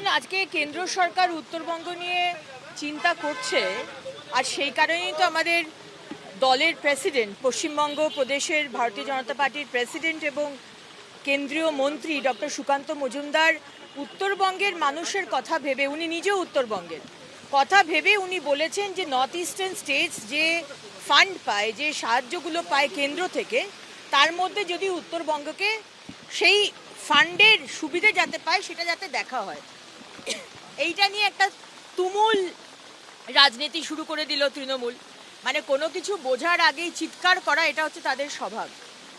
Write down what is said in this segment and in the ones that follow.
দেখুন, আজকে কেন্দ্র সরকার উত্তরবঙ্গ নিয়ে চিন্তা করছে, আর সেই কারণেই তো আমাদের দলের প্রেসিডেন্ট, পশ্চিমবঙ্গ প্রদেশের ভারতীয় জনতা পার্টির প্রেসিডেন্ট এবং কেন্দ্রীয় মন্ত্রী ডক্টর সুকান্ত মজুমদার উত্তরবঙ্গের মানুষের কথা ভেবে, উনি নিজেও উত্তরবঙ্গের কথা ভেবে উনি বলেছেন যে নর্থ ইস্টার্ন স্টেটস যে ফান্ড পায়, যে সাহায্যগুলো পায় কেন্দ্র থেকে, তার মধ্যে যদি উত্তরবঙ্গকে সেই ফান্ডের সুবিধে যাতে পায় সেটা যাতে দেখা হয়। এইটা নিয়ে একটা তুমুল রাজনীতি শুরু করে দিল তৃণমূল। মানে কোনো কিছু বোঝার আগেই চিৎকার করা, এটা হচ্ছে তাদের স্বভাব।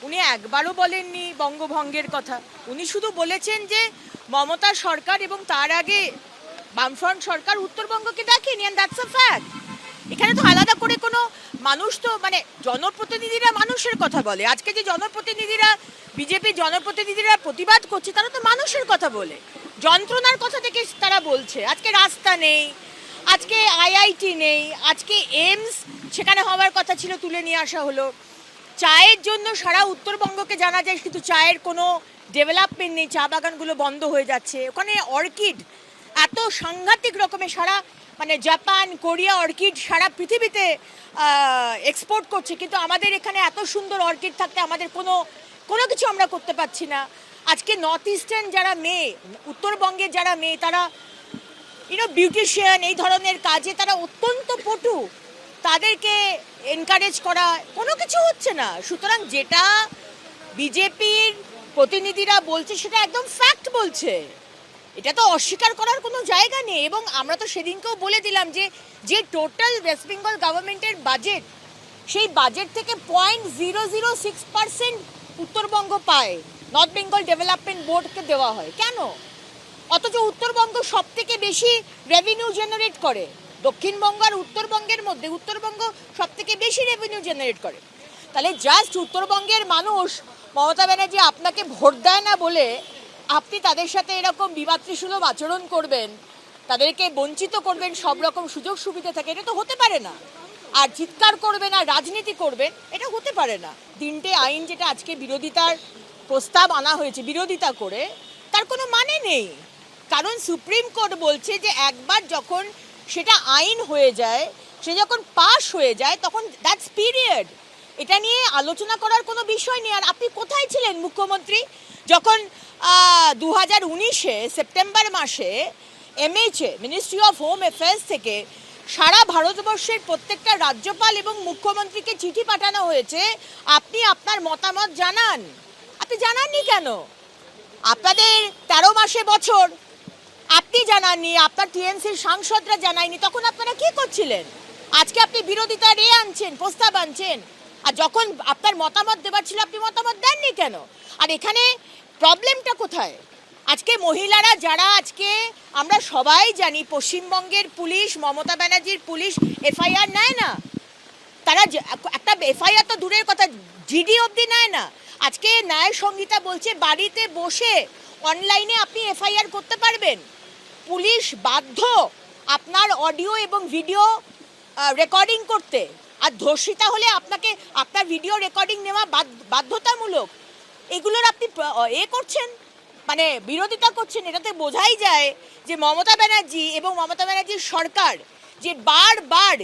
উনি একবারও বলেননি বঙ্গভঙ্গের কথা, উনি শুধু বলেছেন যে মমতা সরকার এবং তার আগে বামফ্রন্ট সরকার উত্তরবঙ্গকে দেখেনি, অ্যান্ড দ্যাটস আ ফ্যাক্ট। এখানে তো আলাদা করে কোনো মানুষ তো, মানে জনপ্রতিনিধিরা মানুষের কথা বলে। আজকে যে জনপ্রতিনিধিরা, বিজেপির জনপ্রতিনিধিরা প্রতিবাদ করছে, তারা তো মানুষের কথা বলে, যন্ত্রণার কথা থেকে তারা বলছে। আজকে রাস্তা নেই, আজকে আইআইটি নেই, আজকে এইমস সেখানে হওয়ার কথা ছিল তুলে নিয়ে আসা হলো। চায়ের জন্য সারা উত্তরবঙ্গকে জানা যায়, কিন্তু চায়ের কোনো ডেভেলপমেন্ট নেই, চা বাগানগুলো বন্ধ হয়ে যাচ্ছে। ওখানে অর্কিড এত সাংঘাতিক রকমের, সারা মানে জাপান, কোরিয়া অর্কিড সারা পৃথিবীতে এক্সপোর্ট করছে, কিন্তু আমাদের এখানে এত সুন্দর অর্কিড থাকতে আমাদের কোনো কিছু আমরা করতে পারছি না। আজকে নর্থ ইস্টার্ন যারা মেয়ে, উত্তরবঙ্গের যারা মেয়ে, তারা বিউটিশিয়ান এই ধরনের কাজে তারা অত্যন্ত পটু, তাদেরকে এনকারেজ করা কোনো কিছু হচ্ছে না। সুতরাং যেটা বিজেপির প্রতিনিধিরা বলছে সেটা একদম ফ্যাক্ট বলছে, এটা তো অস্বীকার করার কোনো জায়গা নেই। এবং আমরা তো সেদিনকেও বলে দিলাম যে টোটাল ওয়েস্ট বেঙ্গল গভর্নমেন্টের বাজেট, সেই বাজেট থেকে 0.006% উত্তরবঙ্গ পায়, নর্থ বেঙ্গল ডেভেলপমেন্ট বোর্ডকে দেওয়া হয়। কেন? অথচ উত্তরবঙ্গ সব থেকে বেশি রেভিনিউ জেনারেট করে। দক্ষিণবঙ্গ আর উত্তরবঙ্গের মধ্যে উত্তরবঙ্গ সব থেকে বেশি রেভিনিউ জেনারেট করে। তাহলে জাস্ট উত্তরবঙ্গের মানুষ মমতা ব্যানার্জি আপনাকে ভোট দেয় না বলে আপনি তাদের সাথে এরকম বিমাতৃসুলভ আচরণ করবেন, তাদেরকে বঞ্চিত করবেন সব রকম সুযোগ সুবিধা থাকে, এটা তো হতে পারে না। আর চিৎকার করবেন আর রাজনীতি করবেন, এটা হতে পারে না। তিনটে আইন যেটা আজকে বিরোধিতার প্রস্তাব আনা হয়েছে, বিরোধিতা করে, তার কোনো মানে নেই। কারণ সুপ্রিম কোর্ট বলছে যে একবার যখন সেটা আইন হয়ে যায়, সে যখন পাশ হয়ে যায়, তখন দ্যাটস পিরিয়ড। এটা নিয়ে আলোচনা করার কোনো বিষয় নেই। আর আপনি কোথায় ছিলেন মুখ্যমন্ত্রী যখন 2019-এ সেপ্টেম্বর মাসে MHA, ministry of home affairs থেকে সারা ভারতবর্ষের প্রত্যেকটা রাজ্যপাল এবং মুখ্যমন্ত্রীকে চিঠি পাঠানো হয়েছে, আপনি আপনার মতামত জানান? আপনি জানাননি কেন? আপনাদের 13 মাসে বছর, আপনি জানাননি, আপনার টিএমসির সাংসদরা জানায়নি, তখন আপনারা কি করছিলেন? আজকে আপনি বিরোধিতার আনছেন, প্রস্তাব আনছেন, আর যখন আপনার মতামত দেবার ছিল আপনি মতামত দেননি কেন? আর এখানে প্রবলেমটা কোথায়? আজকে মহিলারা যারা, আজকে আমরা সবাই জানি পশ্চিমবঙ্গের পুলিশ, মমতা ব্যানার্জির পুলিশ এফআইআর নেয় না। তারা একটা এফআইআর তো দূরের কথা, জিডি অবধি নেয় না। আজকে ন্যায় সংহিতা বলছে বাড়িতে বসে অনলাইনে আপনি এফআইআর করতে পারবেন। পুলিশ বাধ্য আপনার অডিও এবং ভিডিও রেকর্ডিং করতে, আর ধর্ষিতা হলে আপনাকে আপনার ভিডিও রেকর্ডিং নেওয়া বাধ্যতামূলক। এগুলোর আপনি করছেন, মানে বিরোধিতা করছেন। এটাতে বোঝাই যায় যে মমতা ব্যানার্জি এবং মমতা ব্যানার্জির সরকার যে বারবার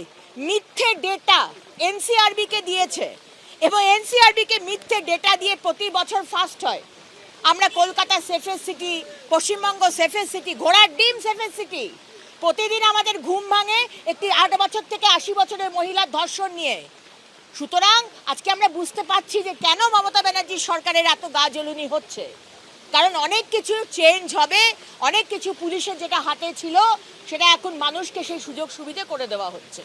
মিথ্যে ডেটা এনসিআরবিকে দিয়েছে, এবং এনসিআরবিকে মিথ্যে ডেটা দিয়ে প্রতি বছর ফার্স্ট হয়। আমরা Kolkata safest city, Paschimbanga safest city, ঘোড়ার ডিম সেফেস্ট সিটি। প্রতিদিন আমাদের ঘুম ভাঙে একটি 8 বছর থেকে 80 বছরের মহিলার ধর্ষণ নিয়ে। সুতরাং আজকে আমরা বুঝতে পারছি যে কেন মমতা ব্যানার্জির সরকারের এত গা জ্বলুনি হচ্ছে। কারণ অনেক কিছু চেঞ্জ হবে, অনেক কিছু পুলিশের যেটা হাতে ছিল সেটা এখন মানুষকে সেই সুযোগ সুবিধা করে দেওয়া হচ্ছে।